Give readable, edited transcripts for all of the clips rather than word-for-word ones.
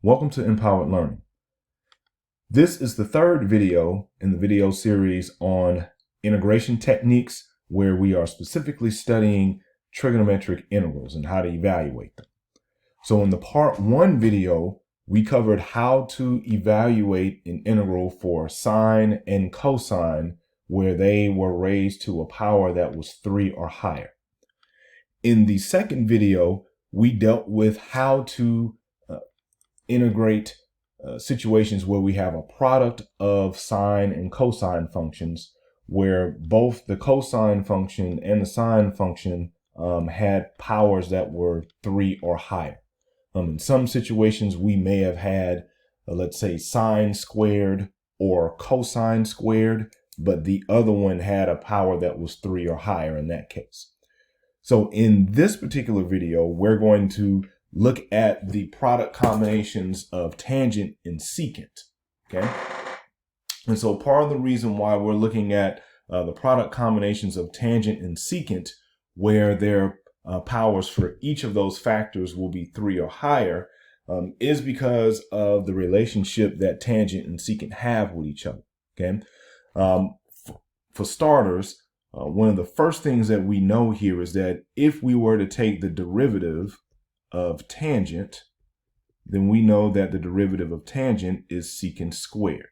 Welcome to Empowered Learning. This is the third video in the video series on integration techniques, where we are specifically studying trigonometric integrals and how to evaluate them. So in the part one video, we covered how to evaluate an integral for sine and cosine where they were raised to a power that was 3 or higher. In the second video, we dealt with how to integrate situations where we have a product of sine and cosine functions where both the cosine function and the sine function had powers that were 3 or higher. In some situations, we may have had, let's say, sine squared or cosine squared, but the other one had a power that was 3 or higher in that case. So in this particular video, we're going to look at the product combinations of tangent and secant, okay? And so part of the reason why we're looking at the product combinations of tangent and secant, where their powers for each of those factors will be 3 or higher, is because of the relationship that tangent and secant have with each other, okay? For starters, one of the first things that we know here is that if we were to take the derivative of tangent, then we know that the derivative of tangent is secant squared.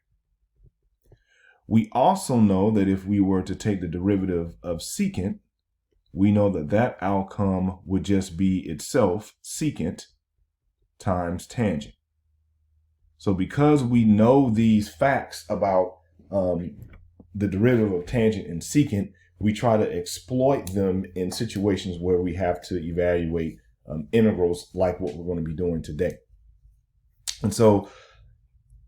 We also know that if we were to take the derivative of secant, we know that that outcome would just be itself secant times tangent. So because we know these facts about the derivative of tangent and secant, we try to exploit them in situations where we have to evaluate integrals like what we're going to be doing today. And so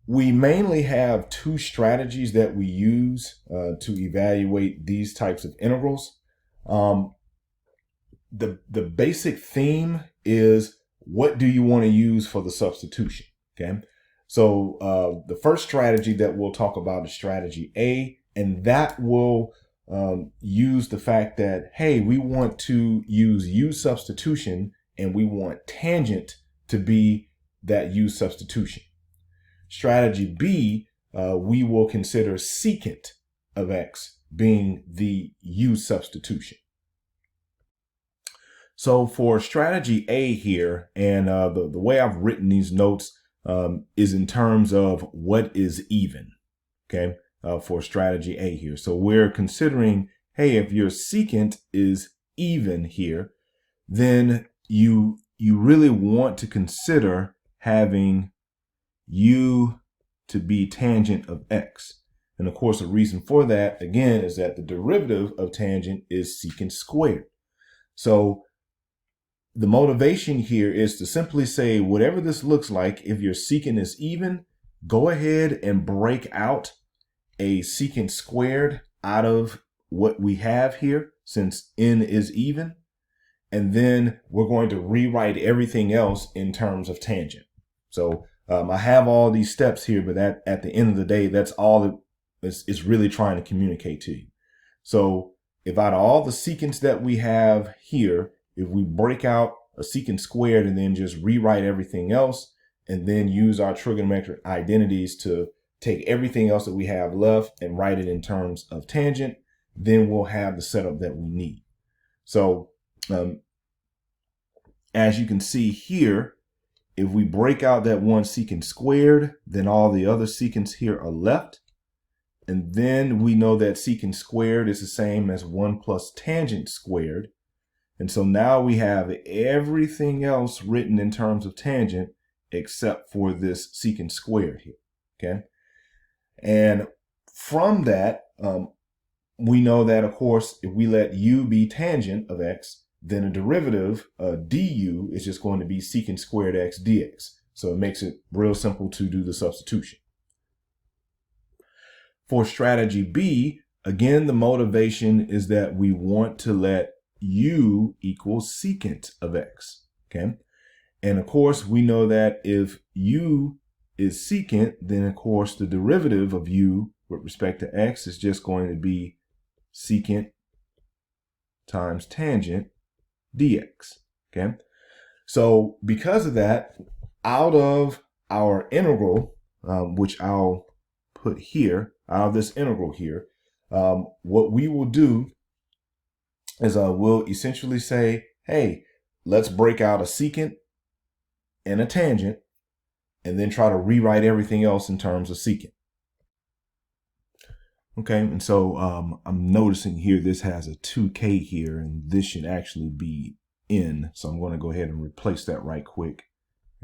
we mainly have two strategies that we use to evaluate these types of integrals. The basic theme is, what do you want to use for the substitution? Okay. So the first strategy that we'll talk about is strategy A, and that will use the fact that, hey, we want to use U substitution and we want tangent to be that U substitution. Strategy B, we will consider secant of X being the U substitution. So for strategy A here, and the way I've written these notes is in terms of what is even, okay, for strategy A here. So we're considering, hey, if your secant is even here, then you really want to consider having U to be tangent of X. And of course, the reason for that, again, is that the derivative of tangent is secant squared. So the motivation here is to simply say, whatever this looks like, if your secant is even, go ahead and break out a secant squared out of what we have here, since n is even. And then we're going to rewrite everything else in terms of tangent. So I have all these steps here, but at the end of the day, that's all it's really trying to communicate to you. So if out of all the secants that we have here, if we break out a secant squared and then just rewrite everything else, and then use our trigonometric identities to take everything else that we have left and write it in terms of tangent, then we'll have the setup that we need. So as you can see here, if we break out that one secant squared, then all the other secants here are left. And then we know that secant squared is the same as 1 plus tangent squared. And so now we have everything else written in terms of tangent except for this secant squared here, okay? And from that, we know that, of course, if we let U be tangent of X, then a derivative, du, is just going to be secant squared X dx. So it makes it real simple to do the substitution. For strategy B, again, the motivation is that we want to let U equal secant of X, okay? And of course, we know that if U is secant, then of course the derivative of U with respect to X is just going to be secant times tangent dx, okay? So because of that, out of our integral, which I'll put here, out of this integral here, what we will do is we'll essentially say, hey, let's break out a secant and a tangent, and then try to rewrite everything else in terms of secant. Okay, and so I'm noticing here this has a 2k here, and this should actually be n. So I'm going to go ahead and replace that right quick,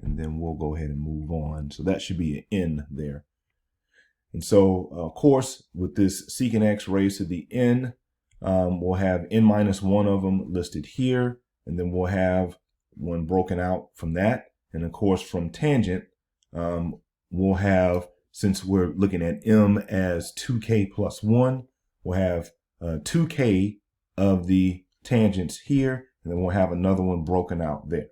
and then we'll go ahead and move on. So that should be an n there. And so, of course, with this secant x raised to the n, we'll have n minus 1 of them listed here, and then we'll have one broken out from that. And of course, from tangent, we'll have, since we're looking at m as 2k plus 1, we'll have 2k of the tangents here, and then we'll have another one broken out there.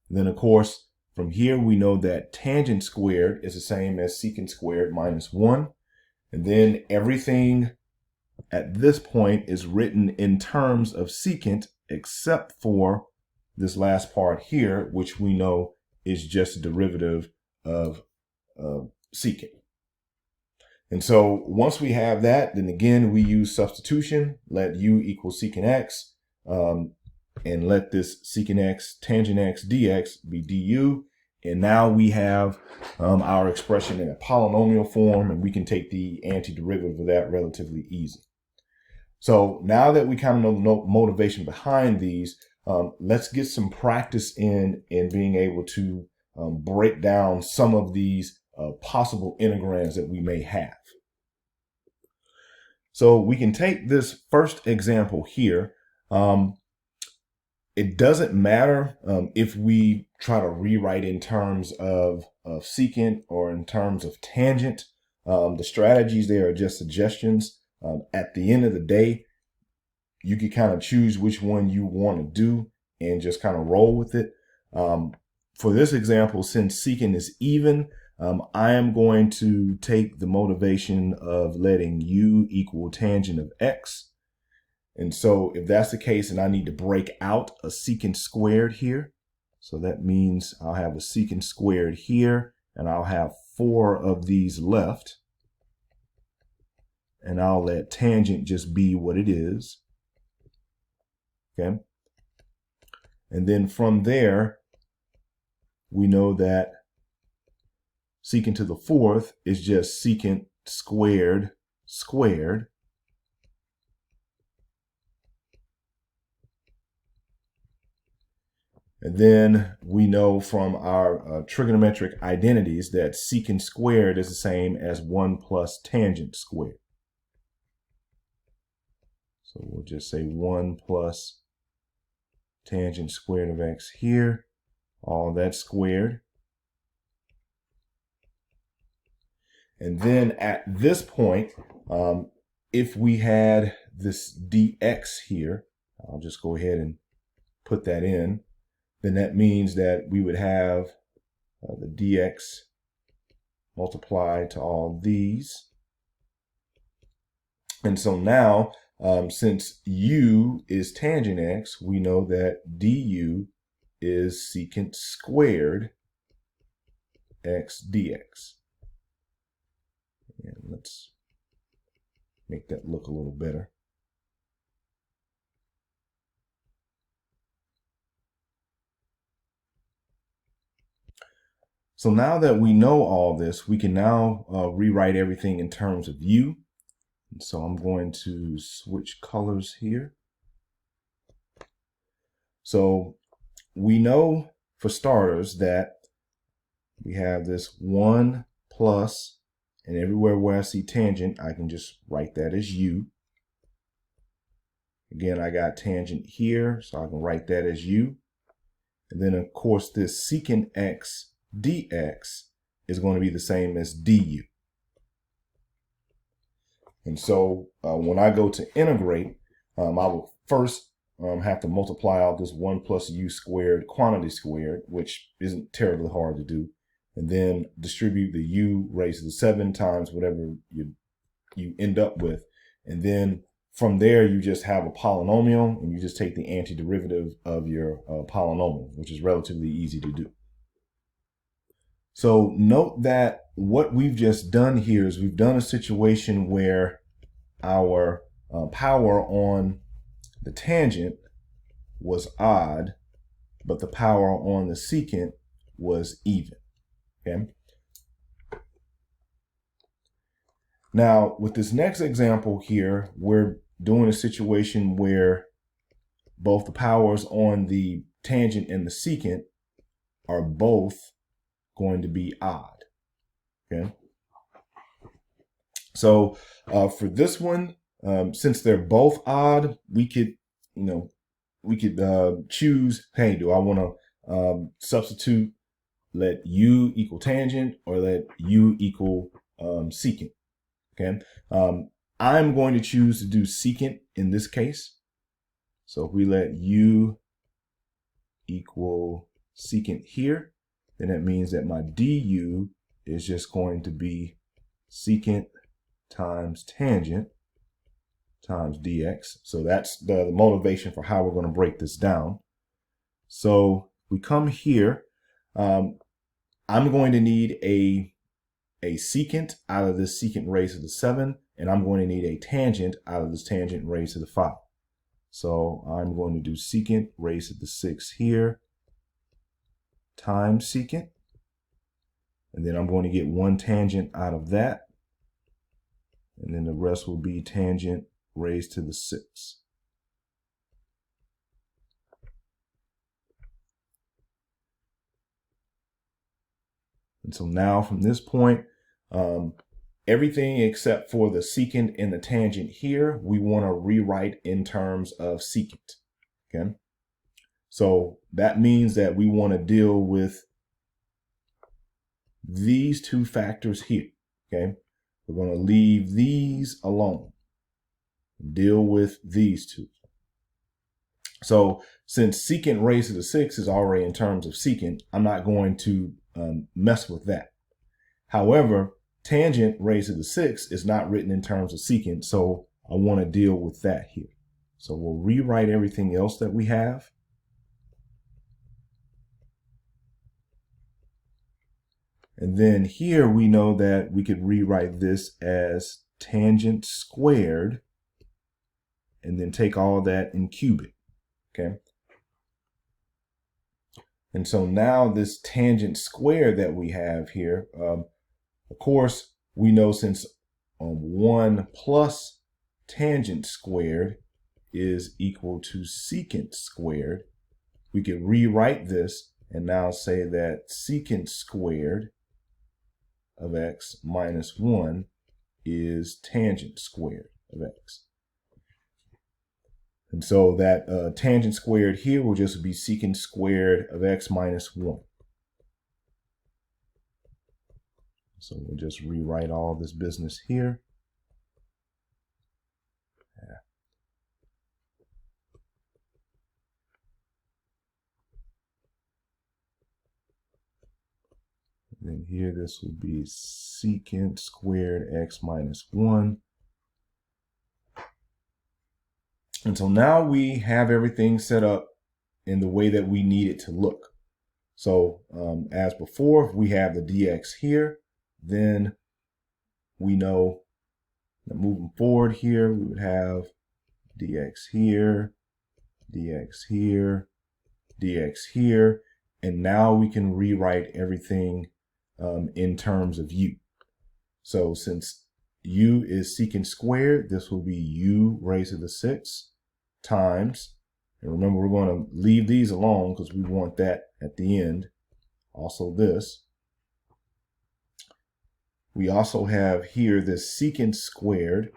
And then, of course, from here, we know that tangent squared is the same as secant squared minus 1. And then everything at this point is written in terms of secant, except for this last part here, which we know is just a derivative of secant. And so once we have that, then again, we use substitution, let u equal secant x, and let this secant x, tangent x, dx be du. And now we have our expression in a polynomial form, and we can take the antiderivative of that relatively easy. So now that we kind of know the motivation behind these, let's get some practice in being able to break down some of these possible integrands that we may have. So we can take this first example here. It doesn't matter if we try to rewrite in terms of secant or in terms of tangent. The strategies there are just suggestions. At the end of the day, you can kind of choose which one you want to do and just kind of roll with it. For this example, since secant is even, I am going to take the motivation of letting u equal tangent of x. And so if that's the case, and I need to break out a secant squared here. So that means I'll have a secant squared here, and I'll have 4 of these left. And I'll let tangent just be what it is. Okay. And then from there, we know that secant to the 4th is just secant squared squared. And then we know from our trigonometric identities that secant squared is the same as 1 plus tangent squared. So we'll just say 1 plus tangent squared of x here, all that squared. And then at this point, if we had this dx here, I'll just go ahead and put that in, then that means that we would have the dx multiplied to all these. And so now, since u is tangent x, we know that du is secant squared x dx. And let's make that look a little better. So now that we know all this, we can now rewrite everything in terms of u. And so I'm going to switch colors here. So we know for starters that we have this 1 plus, and everywhere where I see tangent, I can just write that as u. Again, I got tangent here, so I can write that as u. And then, of course, this secant x dx is going to be the same as du. And so when I go to integrate, I will first have to multiply out this 1 plus u squared quantity squared, which isn't terribly hard to do, and then distribute the u raised to the 7 times whatever you end up with. And then from there, you just have a polynomial, and you just take the antiderivative of your polynomial, which is relatively easy to do. So note that what we've just done here is we've done a situation where our power on the tangent was odd, but the power on the secant was even. Okay. Now, with this next example here, we're doing a situation where both the powers on the tangent and the secant are both going to be odd. Okay. So for this one, since they're both odd, we could, choose, hey, do I want to substitute let u equal tangent or let u equal secant? Okay. I'm going to choose to do secant in this case. So if we let u equal secant here, then that means that my du is just going to be secant times tangent times dx. So that's the motivation for how we're going to break this down. So we come here. I'm going to need a secant out of this secant raised to the 7, and I'm going to need a tangent out of this tangent raised to the 5. So I'm going to do secant raised to the 6 here times secant, and then I'm going to get one tangent out of that, and then the rest will be tangent raised to the 6. And so now from this point, everything except for the secant and the tangent here, we want to rewrite in terms of secant. Okay. So that means that we want to deal with these two factors here. Okay. We're going to leave these alone. Deal with these two. So since secant raised to the 6 is already in terms of secant, I'm not going to mess with that. However, tangent raised to the 6 is not written in terms of secant, so I want to deal with that here. So we'll rewrite everything else that we have. And then here we know that we could rewrite this as tangent squared and then take all that and cube it. Okay. And so now this tangent squared that we have here, of course, we know since 1 plus tangent squared is equal to secant squared, we could rewrite this and now say that secant squared of x minus 1 is tangent squared of x. And so that tangent squared here will just be secant squared of x minus 1. So we'll just rewrite all this business here. Yeah. And then here this will be secant squared x minus 1. And so now we have everything set up in the way that we need it to look. So as before, if we have the dx here, then we know that moving forward here, we would have dx here, dx here, dx here, and now we can rewrite everything in terms of u. So since u is secant squared, this will be u raised to the 6 times, and remember we're going to leave these alone because we want that at the end. Also this. We also have here this secant squared.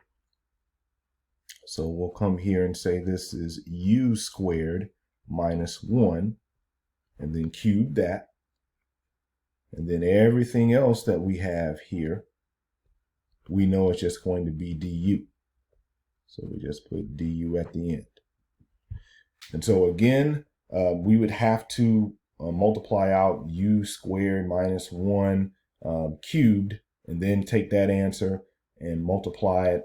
So we'll come here and say this is u squared minus 1, and then cube that. And then everything else that we have here, we know it's just going to be du. So we just put du at the end. And so again, we would have to multiply out u squared minus 1 cubed, and then take that answer and multiply it,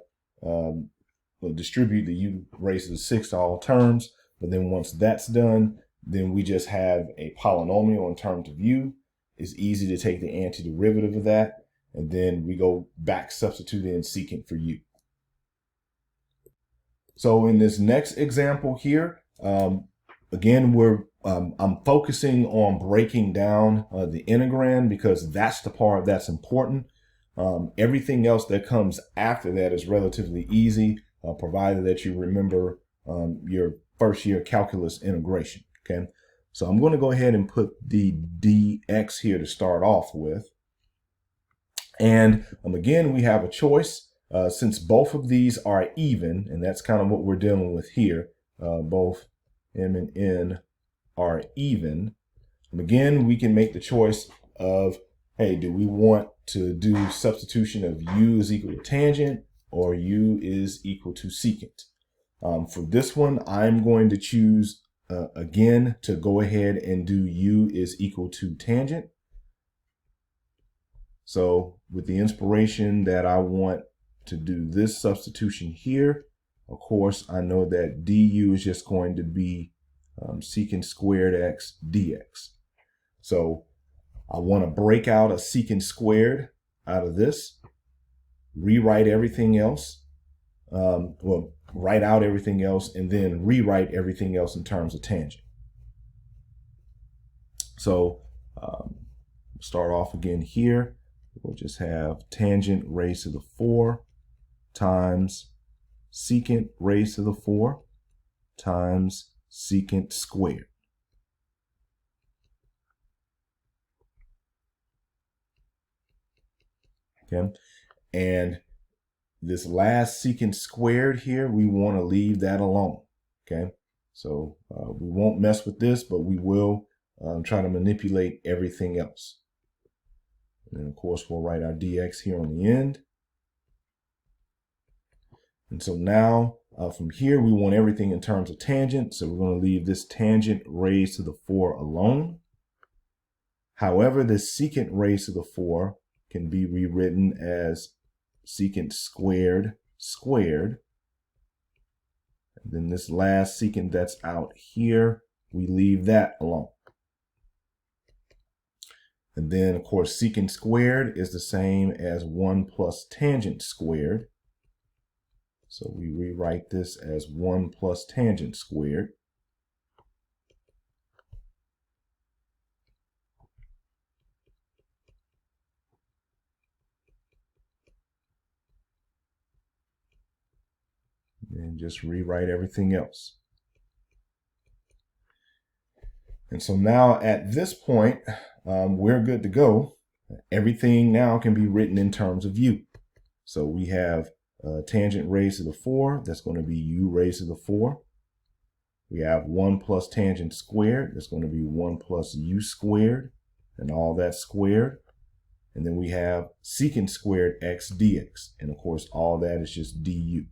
distribute the u raised to the 6 to all terms. But then once that's done, then we just have a polynomial in terms of u, it's easy to take the antiderivative of that, and then we go back, substitute in secant for u. So in this next example here, again, I'm focusing on breaking down the integrand because that's the part that's important. Everything else that comes after that is relatively easy, provided that you remember your first year calculus integration. Okay, so I'm going to go ahead and put the dx here to start off with. And again, we have a choice. Since both of these are even, and that's kind of what we're dealing with here, both m and n are even. And again, we can make the choice of, hey, do we want to do substitution of u is equal to tangent or u is equal to secant? For this one, I'm going to choose, again, to go ahead and do u is equal to tangent. So with the inspiration that I want to do this substitution here, of course, I know that du is just going to be secant squared x dx. So I want to break out a secant squared out of this, rewrite everything else, well, write out everything else, and then rewrite everything else in terms of tangent. So start off again here. We'll just have tangent raised to the 4 times secant raised to the 4 times secant squared. Okay, and this last secant squared here, we want to leave that alone. Okay, so we won't mess with this, but we will try to manipulate everything else. And then, of course, we'll write our dx here on the end. And so now from here, we want everything in terms of tangent. So we're going to leave this tangent raised to the 4 alone. However, this secant raised to the 4 can be rewritten as secant squared squared. And then this last secant that's out here, we leave that alone. And then, of course, secant squared is the same as 1 plus tangent squared. So we rewrite this as 1 plus tangent squared. And just rewrite everything else. And so now at this point, we're good to go. Everything now can be written in terms of u. So we have tangent raised to the 4, that's going to be u raised to the 4. We have 1 plus tangent squared, that's going to be 1 plus u squared, and all that squared. And then we have secant squared x dx, and of course all that is just du.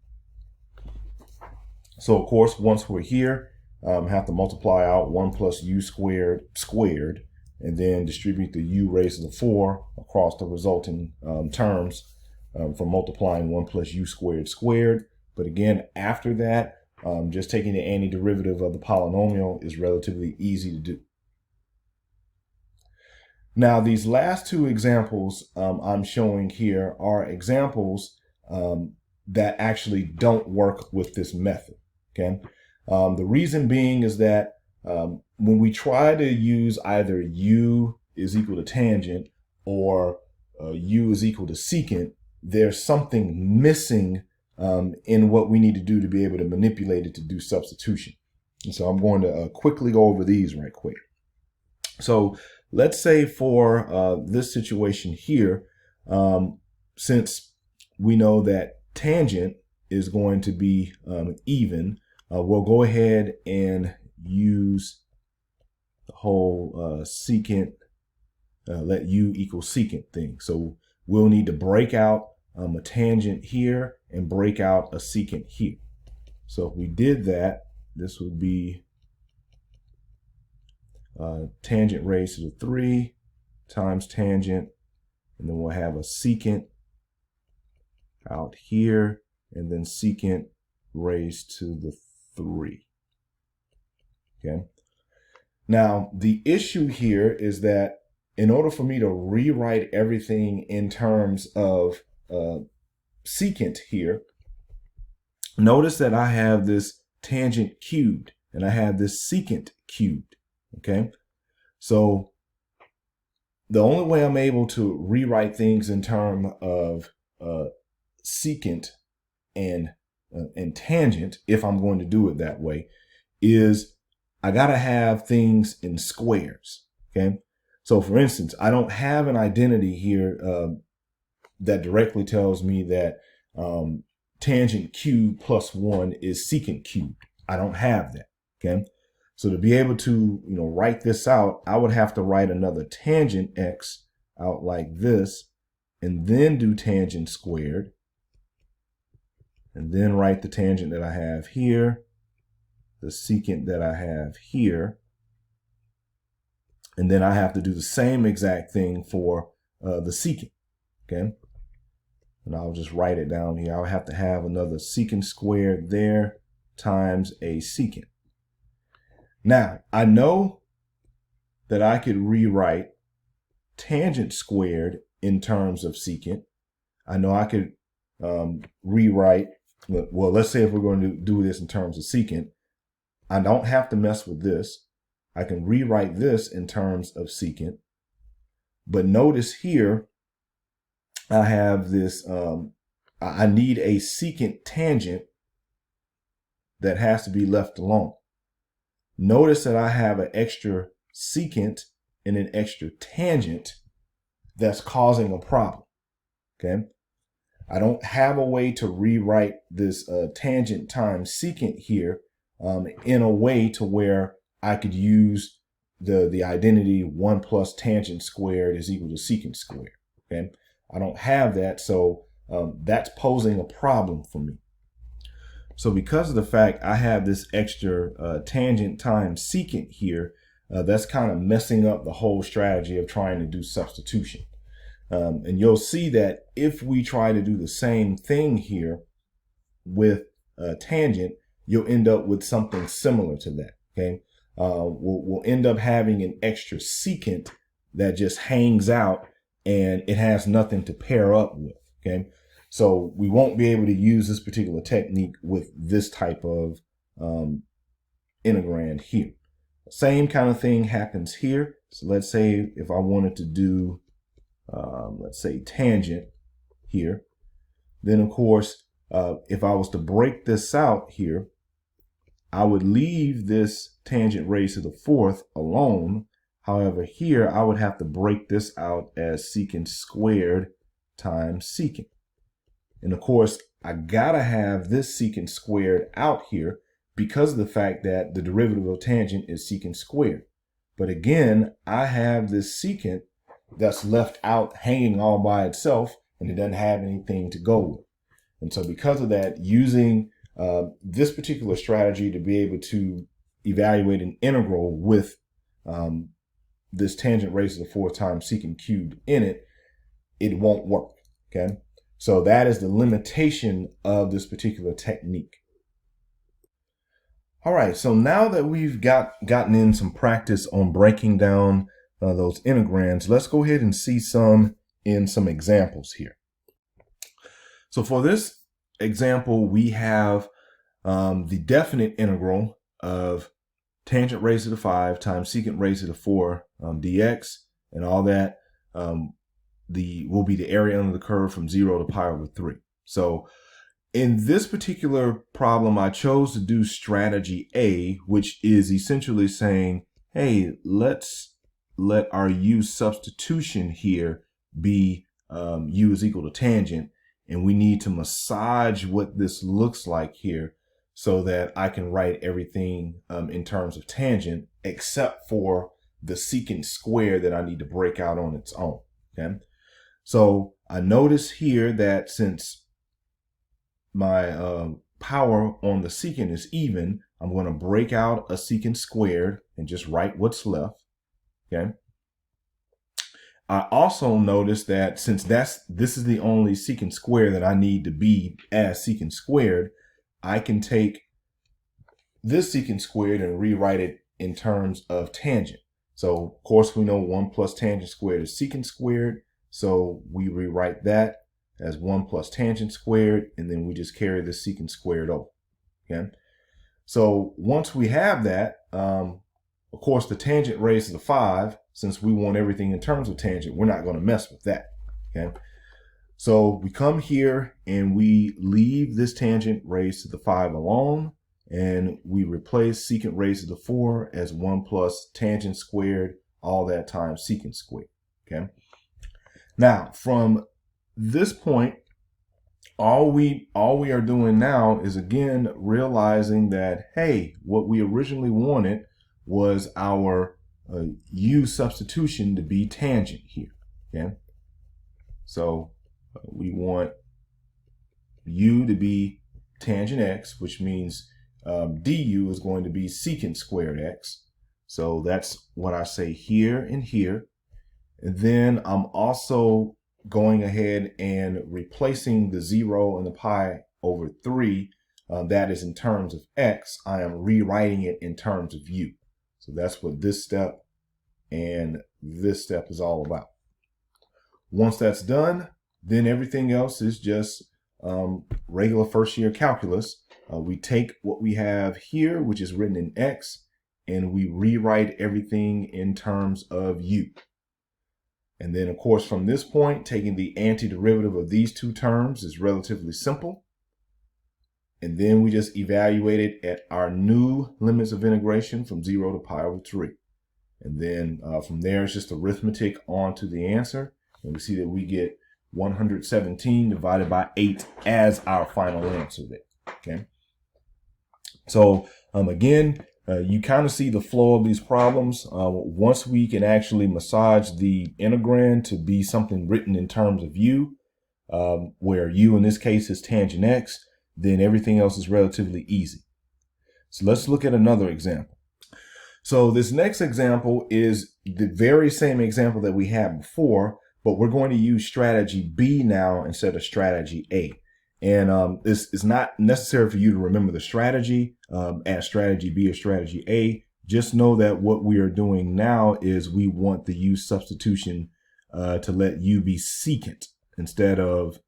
So of course, once we're here, have to multiply out 1 plus u squared squared, and then distribute the u raised to the 4 across the resulting terms from multiplying 1 plus u squared squared. But again, after that, just taking the antiderivative of the polynomial is relatively easy to do. Now, these last two examples I'm showing here are examples that actually don't work with this method. Okay, the reason being is that when we try to use either u is equal to tangent or u is equal to secant, there's something missing in what we need to do to be able to manipulate it to do substitution. And so I'm going to quickly go over these right quick. So let's say for this situation here, since we know that tangent is going to be even, we'll go ahead and use the whole secant, let u equal secant thing. So we'll need to break out a tangent here and break out a secant here. So if we did that, this would be tangent raised to the 3 times tangent, and then we'll have a secant out here, and then secant raised to the 3. Okay. Now, the issue here is that in order for me to rewrite everything in terms of secant here, notice that I have this tangent cubed and I have this secant cubed, okay? So the only way I'm able to rewrite things in terms of secant and tangent, if I'm going to do it that way, is I gotta have things in squares, okay? So for instance, I don't have an identity here that directly tells me that tangent cubed plus 1 is secant cubed. I don't have that, okay? So to be able to, write this out, I would have to write another tangent x out like this, and then do tangent squared, and then write the tangent that I have here, the secant that I have here, and then I have to do the same exact thing for the secant, okay? And I'll just write it down here. I'll have to have another secant squared there times a secant. Now, I know that I could rewrite tangent squared in terms of secant. I know I could rewrite, well, let's say if we're going to do this in terms of secant, I don't have to mess with this. I can rewrite this in terms of secant. But notice here, I have this, I need a secant tangent that has to be left alone. Notice that I have an extra secant and an extra tangent that's causing a problem, okay? I don't have a way to rewrite this tangent times secant here in a way to where I could use the identity 1 plus tangent squared is equal to secant squared, okay? I don't have that, so that's posing a problem for me. So because of the fact I have this extra tangent times secant here, that's kind of messing up the whole strategy of trying to do substitution. And you'll see that if we try to do the same thing here with tangent, you'll end up with something similar to that, okay? We'll end up having an extra secant that just hangs out and it has nothing to pair up with, okay? So we won't be able to use this particular technique with this type of integrand here. Same kind of thing happens here. So let's say if I wanted to do, let's say tangent here, then of course, if I was to break this out here, I would leave this tangent raised to the 4th alone. However, here I would have to break this out as secant squared times secant. And of course, I gotta have this secant squared out here because of the fact that the derivative of tangent is secant squared. But again, I have this secant that's left out hanging all by itself, and it doesn't have anything to go with. And so because of that, using this particular strategy to be able to evaluate an integral with this tangent raised to the 4th times secant cubed in it, it won't work, okay? So that is the limitation of this particular technique. All right, so now that we've gotten in some practice on breaking down those integrands, let's go ahead and see some examples here. So for this example, we have the definite integral of tangent raised to the 5 times secant raised to the 4 dx, and all that will be the area under the curve from 0 to pi over 3. So in this particular problem, I chose to do strategy A, which is essentially saying, hey, let's let our u substitution here be u is equal to tangent, and we need to massage what this looks like here so that I can write everything in terms of tangent except for the secant square that I need to break out on its own, okay? So I notice here that since my power on the secant is even, I'm going to break out a secant squared and just write what's left, okay? I also notice that since this is the only secant square that I need to be as secant squared, I can take this secant squared and rewrite it in terms of tangent. So of course we know 1 plus tangent squared is secant squared. So we rewrite that as 1 plus tangent squared, and then we just carry the secant squared over. Okay. So once we have that, of course, the tangent raised to the 5, since we want everything in terms of tangent, we're not going to mess with that. Okay. So we come here and we leave this tangent raised to the 5 alone, and we replace secant raised to the 4 as 1 plus tangent squared, all that times secant squared. Okay. Now, from this point, all we are doing now is again realizing that, hey, what we originally wanted was our u substitution to be tangent here. Okay. So we want u to be tangent x, which means du is going to be secant squared x. So that's what I say here and here. And then I'm also going ahead and replacing the 0 and the pi over 3. That is in terms of x. I am rewriting it in terms of u. So that's what this step and this step is all about. Once that's done, then everything else is just regular first year calculus. We take what we have here, which is written in x, and we rewrite everything in terms of u. And then, of course, from this point, taking the antiderivative of these two terms is relatively simple. And then we just evaluate it at our new limits of integration from 0 to pi over 3. And then from there, it's just arithmetic on to the answer. And we see that we get 117 divided by 8 as our final answer there. Okay. So again, you kind of see the flow of these problems. Once we can actually massage the integrand to be something written in terms of u, where u in this case is tangent x, then everything else is relatively easy. So let's look at another example. So this next example is the very same example that we had before, but we're going to use strategy B now instead of strategy A. And this is not necessary for you to remember the strategy as strategy B or strategy A. Just know that what we are doing now is we want the u substitution to let u be secant instead of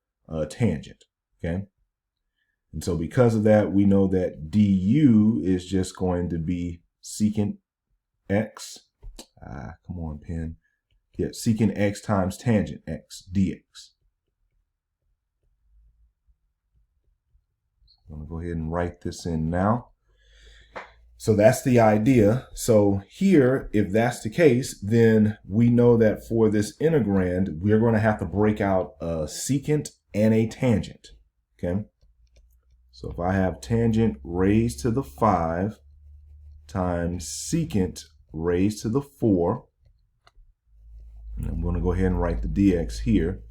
tangent. Okay. And so because of that, we know that du is just going to be secant x. Come on, pen. Yeah, secant x times tangent x dx. I'm going to go ahead and write this in now. So that's the idea. So here, if that's the case, then we know that for this integrand, we're going to have to break out a secant and a tangent. Okay. So if I have tangent raised to the 5 times secant raised to the 4, and I'm going to go ahead and write the dx here,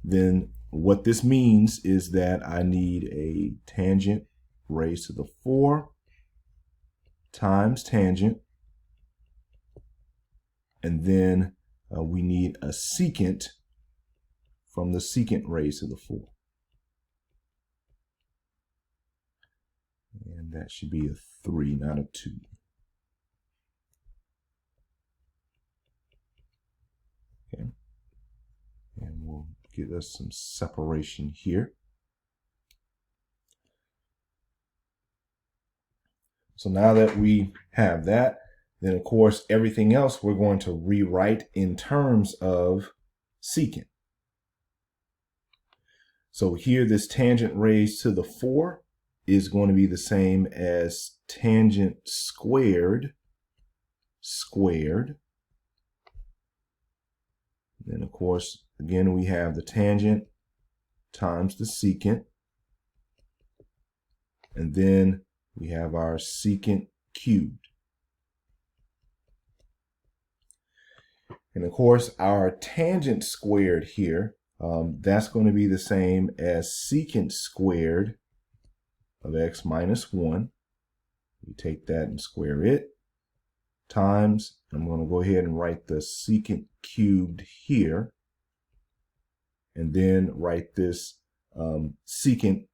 then what this means is that I need a tangent raised to the 4 times tangent, and then we need a secant from the secant raised to the 4. And that should be a 3, not a 2. Okay. And we'll get us some separation here. So now that we have that, then of course everything else we're going to rewrite in terms of secant. So here this tangent raised to the 4 is going to be the same as tangent squared. Then of course, again, we have the tangent times the secant. And then we have our secant cubed. And of course, our tangent squared here, that's going to be the same as secant squared of x minus 1. We take that and square it, times, I'm going to go ahead and write the secant cubed here, and then write this secant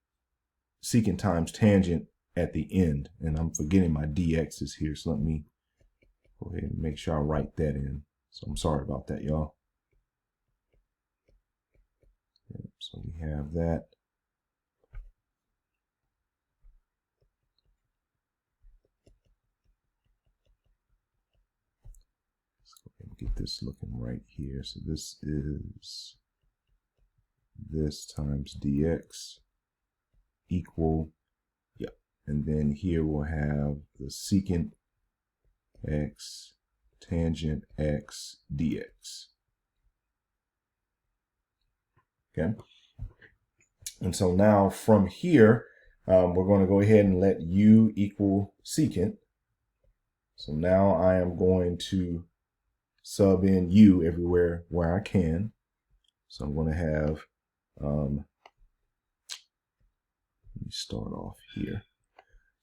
times tangent at the end. And I'm forgetting my dx's here, so let me Go ahead and make sure I write that in. So I'm sorry about that, y'all. So we have that. Let's go ahead and get this looking right here. So this is this times dx equal, yep. And then here we'll have the secant x tangent x dx. Okay. And so now from here, we're going to go ahead and let u equal secant. So now I am going to sub in u everywhere where I can. So I'm going to have, let me start off here.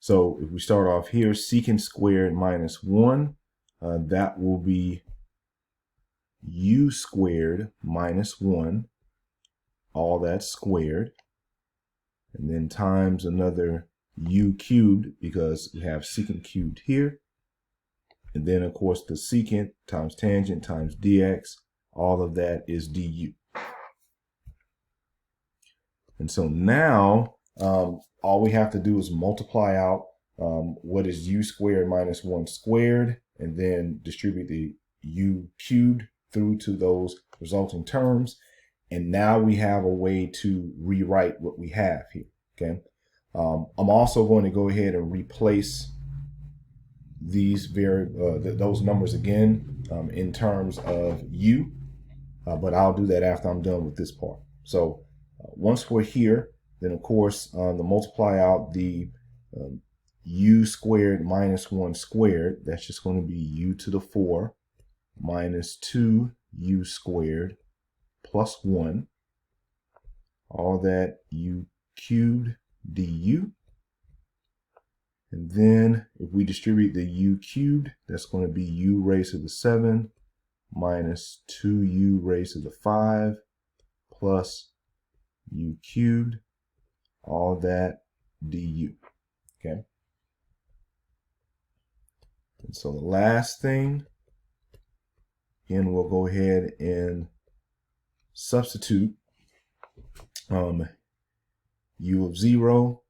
So if we start off here, secant squared minus 1, that will be u squared minus 1, all that squared, and then times another u cubed because we have secant cubed here. And then, of course, the secant times tangent times dx, all of that is du. And so now, all we have to do is multiply out what is u squared minus 1 squared, and then distribute the u cubed through to those resulting terms. And now we have a way to rewrite what we have here, okay? I'm also going to go ahead and replace these those numbers again in terms of u, but I'll do that after I'm done with this part. So once we're here, then of course, to multiply out the u squared minus 1 squared, that's just going to be u to the 4 minus 2u squared plus 1, all that u cubed du. And then if we distribute the u cubed, that's going to be u raised to the 7 minus 2u raised to the 5 plus u cubed, all that du. Okay. And so the last thing, again, we'll go ahead and substitute u of 0.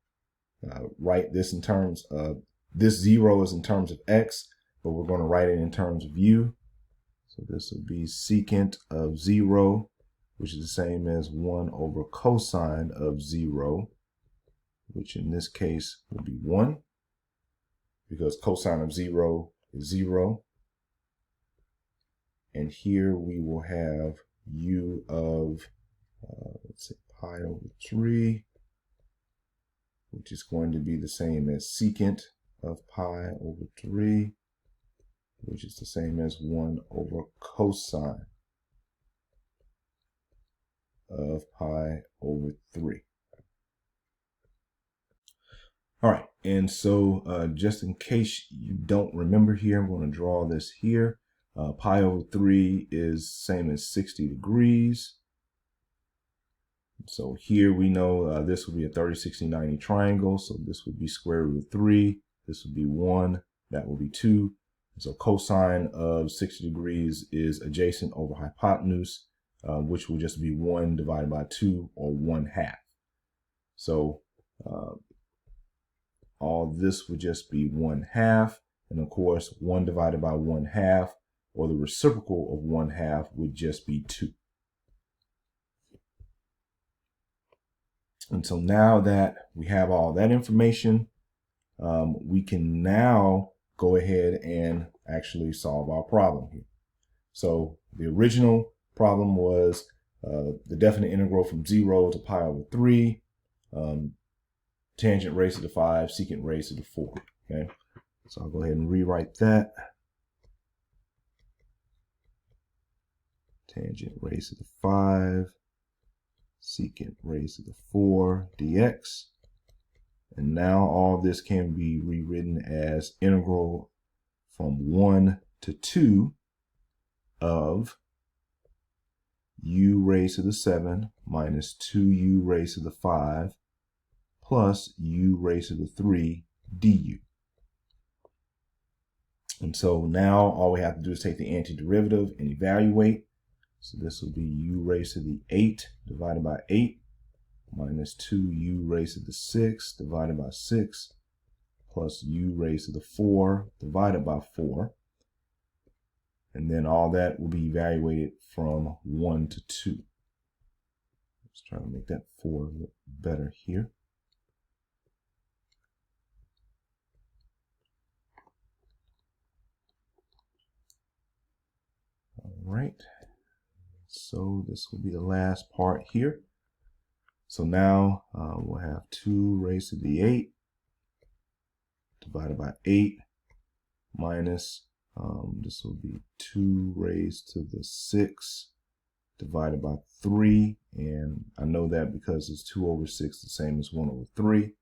Write this in terms of, this 0 is in terms of x, but we're going to write it in terms of u. So this would be secant of 0, which is the same as 1 over cosine of 0, which in this case will be 1, because cosine of 0 is 0. And here we will have u of, let's say, pi over 3, which is going to be the same as secant of pi over 3, which is the same as 1 over cosine of pi over 3. All right, and so just in case you don't remember here, I'm going to draw this here. Pi over 3 is same as 60 degrees. So here we know this would be a 30, 60, 90 triangle. So this would be square root of 3. This would be 1. That would be 2. So cosine of 60 degrees is adjacent over hypotenuse, which will just be 1 divided by 2, or 1/2. So all this would just be 1/2. And of course, 1 divided by 1/2, or the reciprocal of 1/2, would just be 2. And so now that we have all that information, we can now go ahead and actually solve our problem here. So the original problem was the definite integral from 0 to pi over 3, tangent raised to the 5, secant raised to the 4. Okay, so I'll go ahead and rewrite that. Tangent raised to the 5, secant raised to the 4 dx. And now all this can be rewritten as integral from 1 to 2 of u raised to the 7 minus 2u raised to the 5 plus u raised to the 3 du. And so now all we have to do is take the antiderivative and evaluate. So this will be u raised to the 8 divided by 8 minus 2u raised to the 6 divided by 6 plus u raised to the 4 divided by 4. And then all that will be evaluated from 1 to 2. Let's try to make that 4 look better here. All right. So this will be the last part here. So now we'll have 2 raised to the 8 divided by 8 minus, this will be 2 raised to the 6 divided by 3. And I know that because it's 2 over 6, the same as 1 over 3. And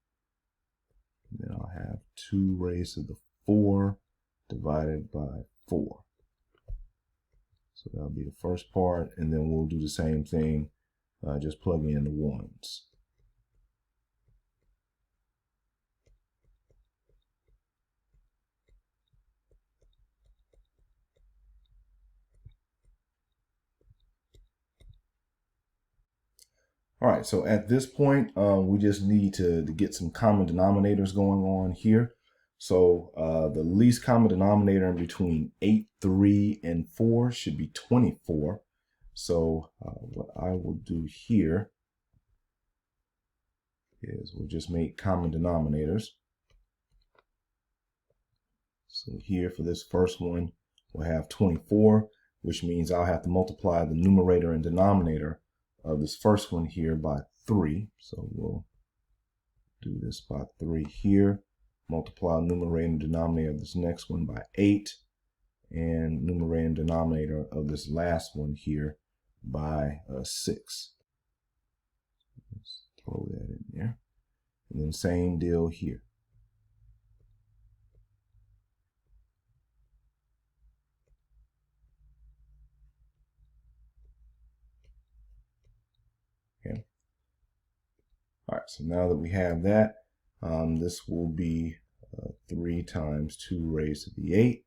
then I'll have 2 raised to the 4 divided by 4. So that'll be the first part, and then we'll do the same thing, just plugging in the ones. All right, so at this point, we just need to get some common denominators going on here. So the least common denominator in between 8, 3, and 4 should be 24. So what I will do here is we'll just make common denominators. So here for this first one, we'll have 24, which means I'll have to multiply the numerator and denominator of this first one here by 3. So we'll do this by 3 here. Multiply numerator and denominator of this next one by 8, and numerator and denominator of this last one here by 6. Let's throw that in there. And then same deal here. Okay. All right, so now that we have that, this will be 3 times 2 raised to the 8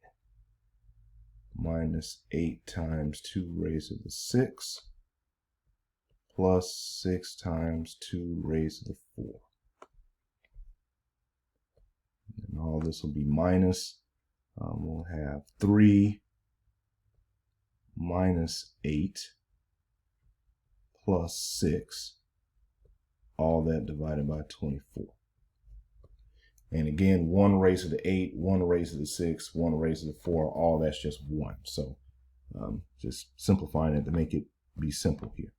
minus 8 times 2 raised to the 6 plus 6 times 2 raised to the 4. And all this will be minus. We'll have 3 minus 8 plus 6, all that divided by 24. And again, 1 raised to the 8, 1 raised to the 6, 1 raised to the 4, all that's just 1. So just simplifying it to make it be simple here.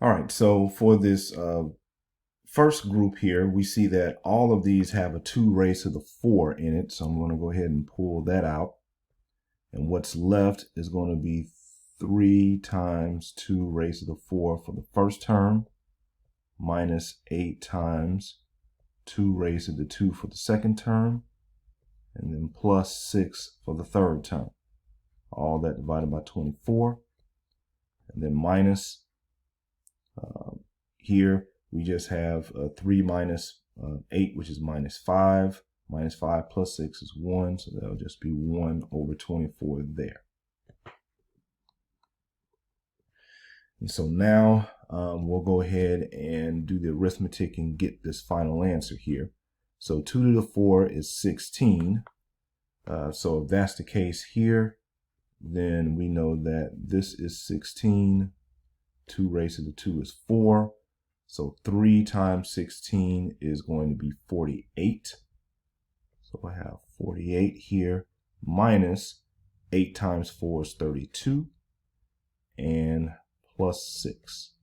All right, so for this first group here, we see that all of these have a 2 raised to the 4 in it. So I'm going to go ahead and pull that out. And what's left is going to be 3 times 2 raised to the 4 for the first term, minus 8 times 2 raised to the 2 for the second term, and then plus 6 for the third term. All that divided by 24. And then minus, here we just have 3 minus 8, which is minus 5. Minus 5 plus 6 is 1, so that'll just be 1 over 24 there. And so now we'll go ahead and do the arithmetic and get this final answer here. So 2 to the 4 is 16. So if that's the case here, then we know that this is 16. 2 raised to the 2 is 4. So 3 times 16 is going to be 48. So I have 48 here, minus 8 times 4 is 32, and plus 6.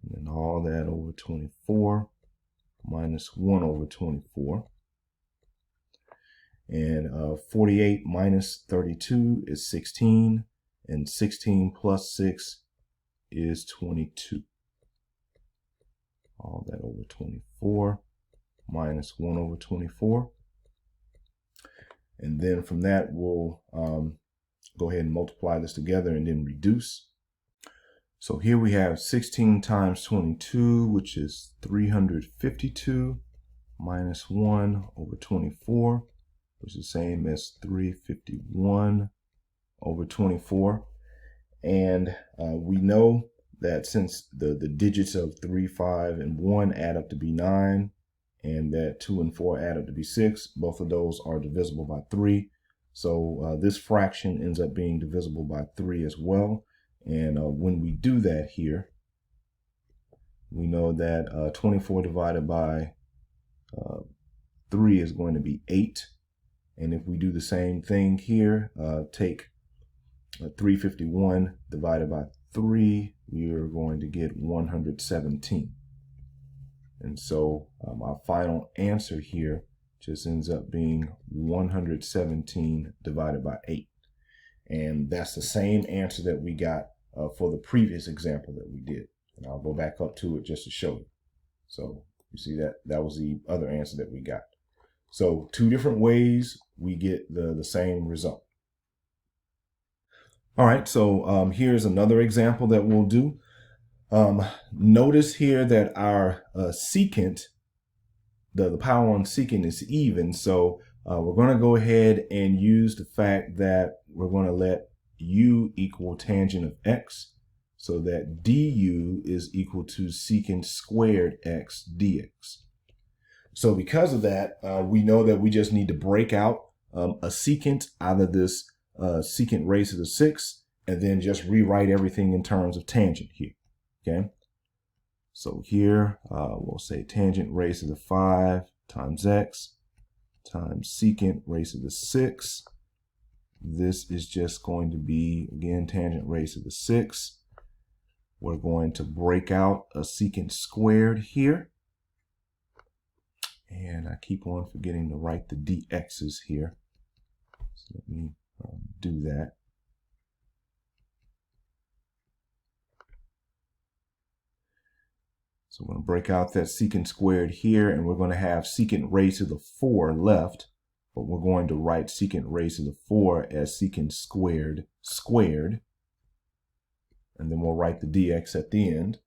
And then all that over 24, minus 1 over 24. And 48 minus 32 is 16, and 16 plus 6 is 22. All that over 24, minus 1 over 24. And then from that, we'll go ahead and multiply this together and then reduce. So here we have 16 times 22, which is 352, minus 1 over 24, which is the same as 351 over 24. And we know that since the digits of 3, 5, and 1 add up to be 9, and that 2 and 4 add up to be 6, both of those are divisible by 3. So this fraction ends up being divisible by 3 as well. And when we do that here, we know that 24 divided by 3 is going to be 8. And if we do the same thing here, take 351 divided by 3, we are going to get 117. And so our final answer here just ends up being 117 divided by 8. And that's the same answer that we got for the previous example that we did. And I'll go back up to it just to show you. So you see that was the other answer that we got. So 2 different ways we get the same result. All right, so here's another example that we'll do. Notice here that our secant, the power on secant is even. So we're going to go ahead and use the fact that we're going to let u equal tangent of x, so that du is equal to secant squared x dx. So because of that, we know that we just need to break out a secant out of this secant raised to the 6, and then just rewrite everything in terms of tangent here. Okay, so here we'll say tangent raised to the 5 times x times secant raised to the 6. This is just going to be, again, tangent raised to the 6. We're going to break out a secant squared here. And I keep on forgetting to write the dx's here. So let me do that. So we're going to break out that secant squared here, and we're going to have secant raised to the 4 left, but we're going to write secant raised to the 4 as secant squared squared. And then we'll write the dx at the end.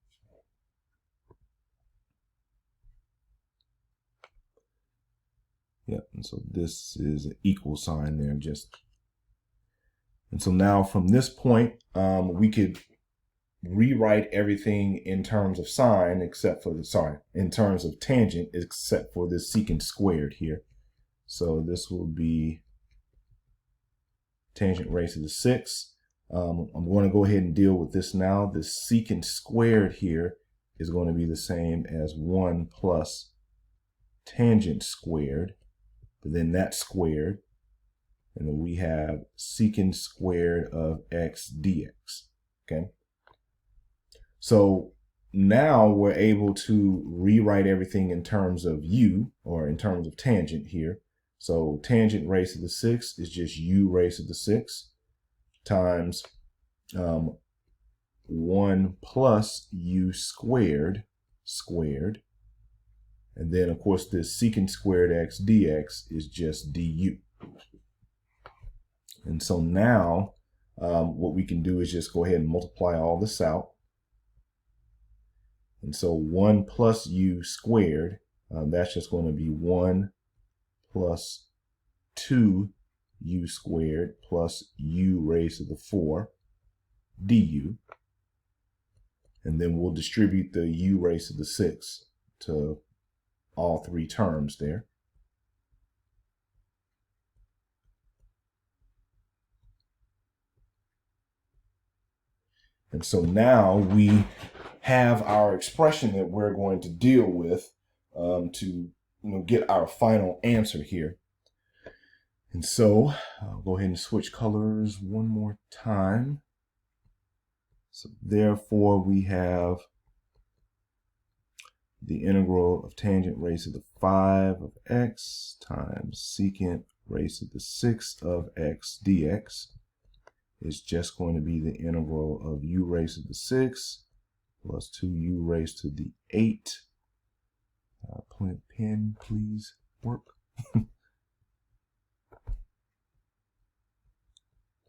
Yep, and so this is an equal sign there, and so now from this point, we could rewrite everything in terms of sign except for in terms of tangent, except for this secant squared here. So this will be tangent raised to the 6. I'm going to go ahead and deal with this now. This secant squared here is going to be the same as 1 plus tangent squared, but then that squared, and then we have secant squared of x dx. Okay, so now we're able to rewrite everything in terms of u, or in terms of tangent here. So tangent raised to the 6 is just u raised to the 6 times 1 plus u squared squared. And then, of course, this secant squared x dx is just du. And so now what we can do is just go ahead and multiply all this out. And so 1 plus u squared, that's just going to be 1 plus 2 u squared plus u raised to the 4 du. And then we'll distribute the u raised to the 6 to all 3 terms there. And so now we have our expression that we're going to deal with to get our final answer here. And so I'll go ahead and switch colors one more time. So therefore we have the integral of tangent raised to the 5 of x times secant raised to the 6 of x dx is just going to be the integral of u raised to the 6 plus 2u raised to the 8. Pen, please work.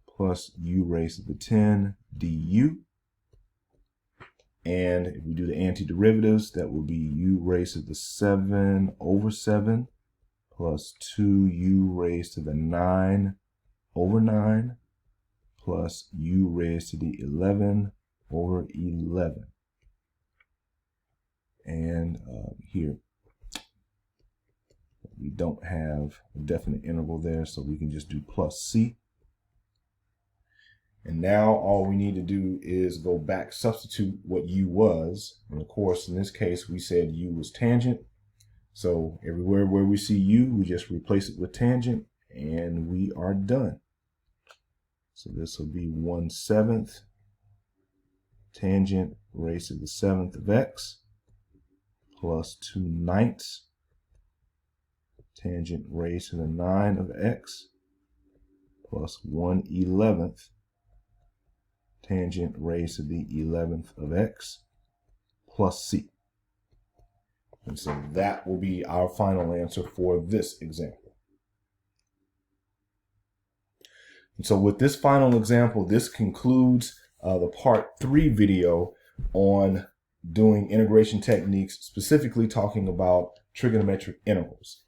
Plus u raised to the 10 du. And if we do the antiderivatives, that will be u raised to the 7 over 7 plus 2u raised to the 9 over 9 plus u raised to the 11 over 11. And here, we don't have a definite integral there, so we can just do plus c. And now all we need to do is go back, substitute what u was. And of course, in this case, we said u was tangent. So everywhere where we see u, we just replace it with tangent, and we are done. So this will be 1/7 tangent raised to the 7th of x plus 2/9 tangent raised to the 9 of x plus 1/11 tangent raised to the 11th of x plus c. And so that will be our final answer for this example. And so with this final example, this concludes the part 3 video on doing integration techniques, specifically talking about trigonometric integrals.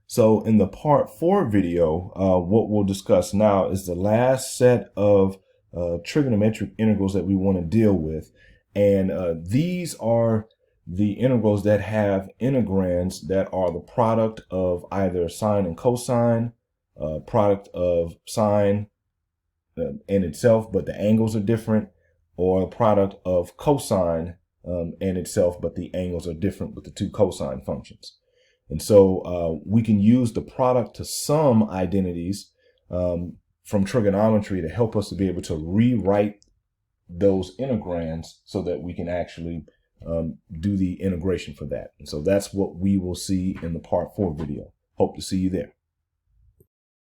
So in the part 4 video, what we'll discuss now is the last set of trigonometric integrals that we want to deal with. And these are the integrals that have integrands that are the product of either sine and cosine, product of sine in itself, but the angles are different, or a product of cosine in itself, but the angles are different with the two cosine functions. And so we can use the product to sum identities from trigonometry to help us to be able to rewrite those integrands so that we can actually do the integration for that. And so that's what we will see in the part 4 video. Hope to see you there.